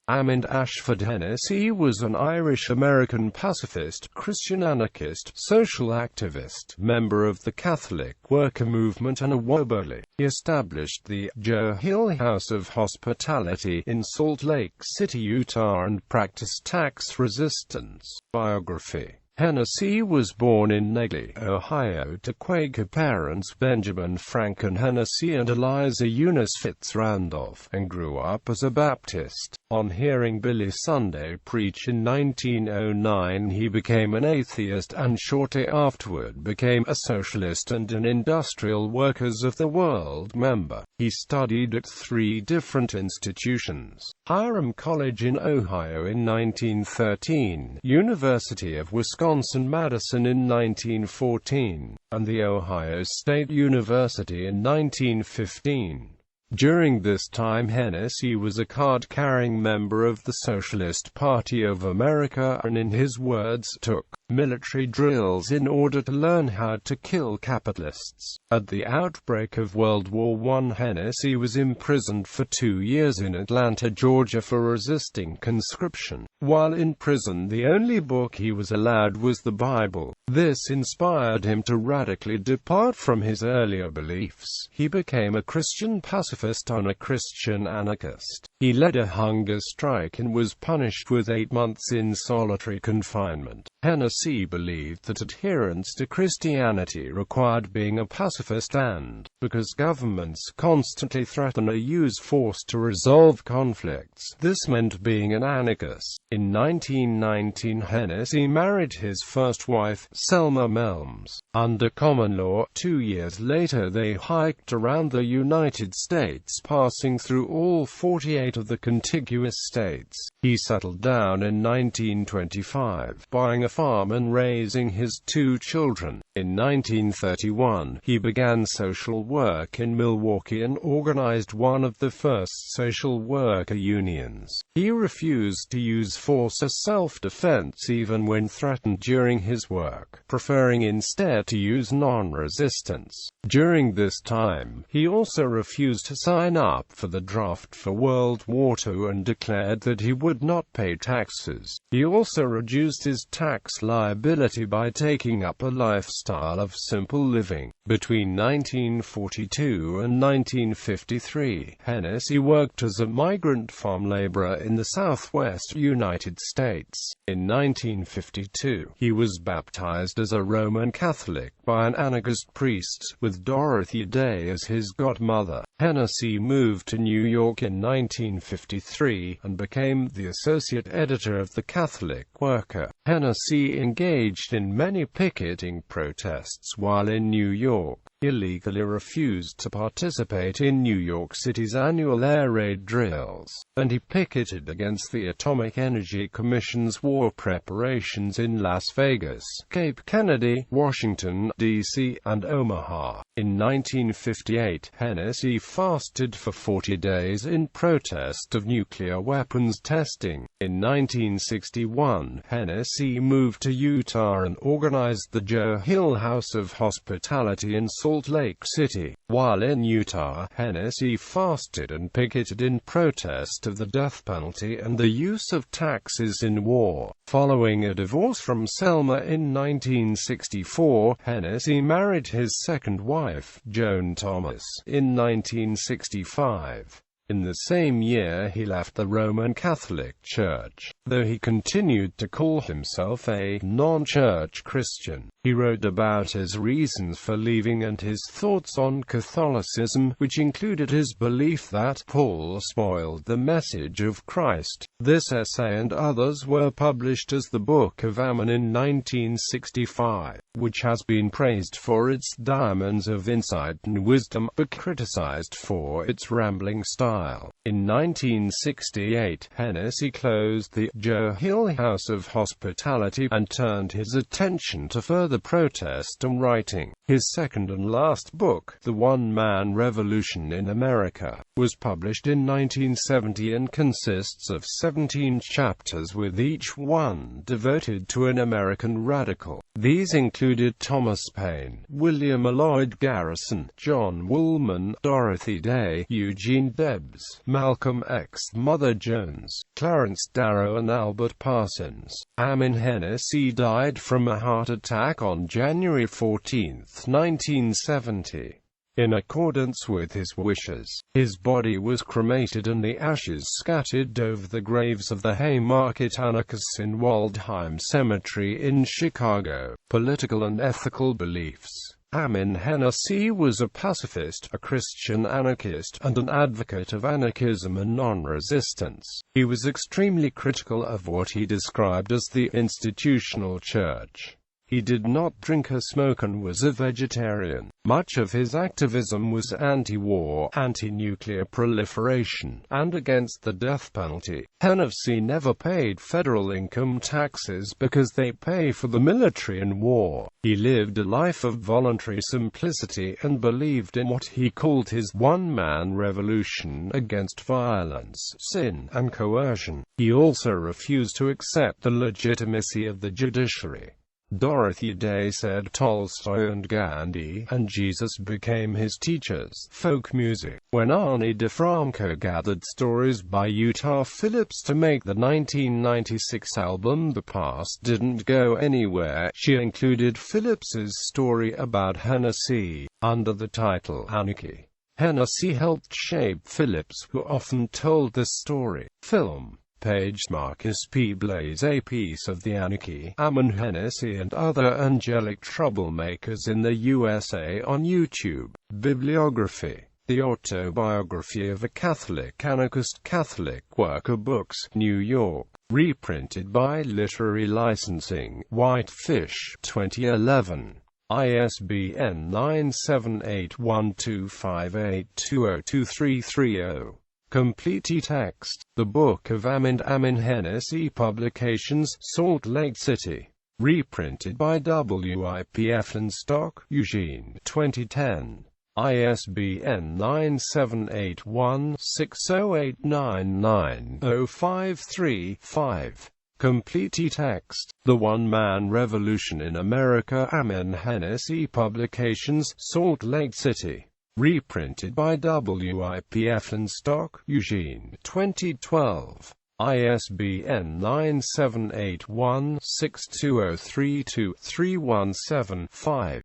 Ammon Ashford Hennacy was an Irish-American pacifist, Christian anarchist, social activist, member of the Catholic worker movement and a Wobbly. He established the Joe Hill House of Hospitality in Salt Lake City, Utah, and practiced tax resistance. Biography. Hennacy was born in Negley, Ohio, to Quaker parents Benjamin Franklin Hennacy and Eliza Eunice Fitz Randolph, and grew up as a Baptist. On hearing Billy Sunday preach in 1909, he became an atheist and shortly afterward became a socialist and an Industrial Workers of the World member. He studied at 3 different institutions: Hiram College in Ohio in 1913, University of Wisconsin-Madison in 1914, and The Ohio State University in 1915. During this time, Hennacy was a card-carrying member of the Socialist Party of America and, in his words, took military drills in order to learn how to kill capitalists. At the outbreak of World War I, Hennacy was imprisoned for 2 years in Atlanta, Georgia for resisting conscription. While in prison, the only book he was allowed was the Bible. This inspired him to radically depart from his earlier beliefs. He became a Christian pacifist and a Christian anarchist. He led a hunger strike and was punished with 8 months in solitary confinement. Hennacy believed that adherence to Christianity required being a pacifist, and, because governments constantly threaten or use force to resolve conflicts, this meant being an anarchist. In 1919, Hennacy married his first wife, Selma Melms. Under common law, 2 years later they hiked around the United States, passing through all 48 of the contiguous states. He settled down in 1925, buying a farm and raising his 2 children. In 1931, he began social work in Milwaukee and organized one of the first social worker unions. He refused to use force as self-defense even when threatened during his work, preferring instead to use non-resistance. During this time, he also refused to sign up for the draft for World War II and declared that he would not pay taxes. He also reduced his tax liability by taking up a lifestyle of simple living. Between 1942 and 1953, Hennacy worked as a migrant farm laborer in the southwest United States. In 1952, he was baptized as a Roman Catholic by an anarchist priest, with Dorothy Day as his godmother. Hennacy moved to New York in 1953 and became the associate editor of the Catholic Worker. Hennacy engaged in many picketing protests while in New York. He illegally refused to participate in New York City's annual air raid drills, and he picketed against the Atomic Energy Commission's war preparations in Las Vegas, Cape Kennedy, Washington, D.C., and Omaha. In 1958, Hennacy fasted for 40 days in protest of nuclear weapons testing. In 1961, Hennacy moved to Utah and organized the Joe Hill House of Hospitality in Salt Lake City. While in Utah, Hennacy fasted and picketed in protest of the death penalty and the use of taxes in war. Following a divorce from Selma in 1964, Hennacy married his second wife, Joan Thomas, in 1965. In the same year he left the Roman Catholic Church, though he continued to call himself a non-church Christian. He wrote about his reasons for leaving and his thoughts on Catholicism, which included his belief that Paul spoiled the message of Christ. This essay and others were published as the Book of Ammon in 1965, which has been praised for its diamonds of insight and wisdom, but criticized for its rambling style. In 1968, Hennacy closed the Joe Hill House of Hospitality and turned his attention to further protest and writing. His second and last book, The One-Man Revolution in America, was published in 1970 and consists of 17 chapters, with each one devoted to an American radical. These included Thomas Paine, William Lloyd Garrison, John Woolman, Dorothy Day, Eugene Debs, Malcolm X, Mother Jones, Clarence Darrow and Albert Parsons. Ammon Hennacy died from a heart attack on January 14, 1970. In accordance with his wishes, his body was cremated and the ashes scattered over the graves of the Haymarket anarchists in Waldheim Cemetery in Chicago. Political and ethical beliefs. Ammon Hennacy was a pacifist, a Christian anarchist, and an advocate of anarchism and non-resistance. He was extremely critical of what he described as the institutional church. He did not drink or smoke and was a vegetarian. Much of his activism was anti-war, anti-nuclear proliferation, and against the death penalty. Hennacy never paid federal income taxes because they pay for the military in war. He lived a life of voluntary simplicity and believed in what he called his one-man revolution against violence, sin, and coercion. He also refused to accept the legitimacy of the judiciary. Dorothy Day said Tolstoy and Gandhi and Jesus became his teachers. Folk music. When Ani DeFranco gathered stories by Utah Phillips to make the 1996 album The Past Didn't Go Anywhere, she included Phillips's story about Hennacy, under the title Anarchy. Hennacy helped shape Phillips, who often told this story. Film. Page. Marcus P. Blaze. A Piece of the Anarchy, Ammon Hennacy and Other Angelic Troublemakers in the USA on YouTube. Bibliography. The Autobiography of a Catholic Anarchist, Catholic Worker Books, New York. Reprinted by Literary Licensing, Whitefish, 2011. ISBN 9781258202330. Complete text. The Book of Ammon Hennacy Publications, Salt Lake City. Reprinted by WIPF Stock, Eugene, 2010. ISBN 978160899-053-5. Complete text. The One-Man Revolution in America. Ammon Hennacy Publications, Salt Lake City. Reprinted by WIPF Stock, Eugene, 2012. ISBN 978162032-317-5.